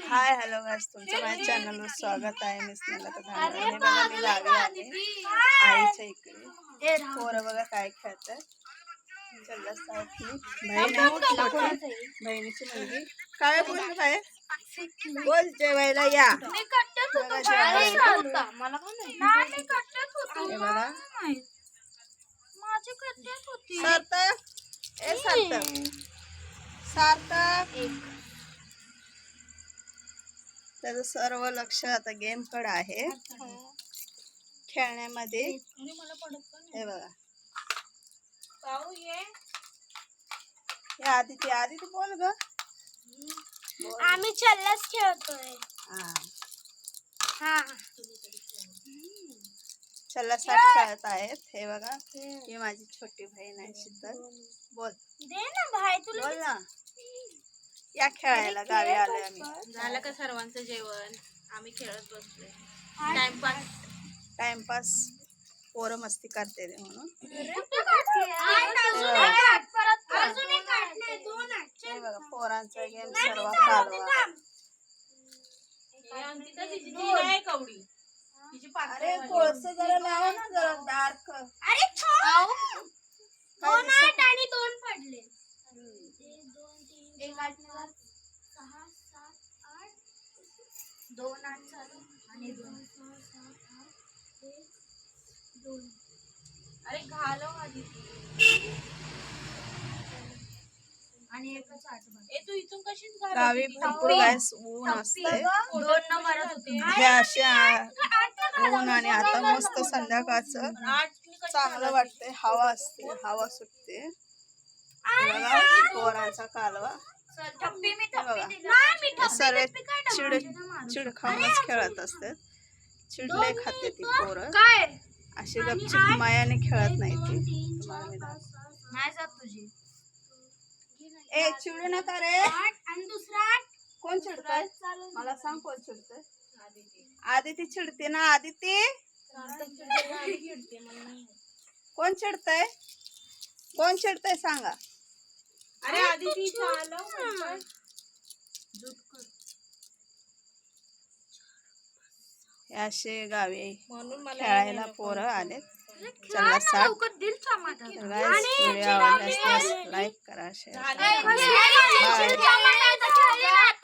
Hi hello guys, तुमचं माझ्या चॅनलवर स्वागत आहे. मी स्नेहलता धांडे. हे बघा मी गावी आले आईच्या इकडे. पोरं बघा काय खेळतात. चल्ला साथी बहिणीची मुलगी काय बोलत आहे. बोल जेवायला या. सार्थक ए सार्थक सार्थक त्याचं सर्व लक्ष आता गेम कडे आहे, खेळण्यामध्ये. हे बघा आदिती आदिती बोल ग. आम्ही चल्लस खेळतोय. चल्ला साठ खेळत आहेत. हे बघा ही माझी छोटी बहीण आहे शीतल. बोल दे ना भाई तुला. बोल ना. या खेळायला गावी आलोय आम्ही. झालं का सर्वांचं जेवण? आम्ही खेळत बसलोय. टाइमपास पोरं मस्ती करते ते म्हणून. हे बघा पोरांचा गेम सर्व कालवा. अरे कोळसे जरा लावा ना, जरा डार्क. अरे दोन आठ आणि दोन पडले. 1 8 9 6 7 8 2 8 चालू आणि 2 6 7 8 1 2. अरे घालव आधी आणि एकच 8 बघ. ए तू इथून कशीच गावी भरपूर गायस ऊन असते. 2 नंबर होते. हे अशा ऊन आणि आता मस्त संध्याकाळचं चांगलं वाटतंय. हवा असते, हवा सुटते. बघा पोरांचा कालवा. थप्पी मी हे बघा थप्पी सर्व चिड खाऊनच खेळत असतात. चिडले खाते ती पोरं. काय अशी गपचूप मायाने खेळत नाही ती. तुम्हाला मी दाखवते. नाही जात तुझी. ए चिडू नका रे. 8 आणि दुसरा 8 कोण चिडतंय मला सांग. कोण चिडतंय? आदिती चिडते ना. आदिती कोण चिडतंय? कोण चिडतंय सांगा. अरे आधी ती असे गावी म्हणून मला खेळायला पोरं आलेत. चला साठ लवकर दिल टमाटर. व्हिडिओ आवडल्यास लाईक करा, शेअर करा. आणि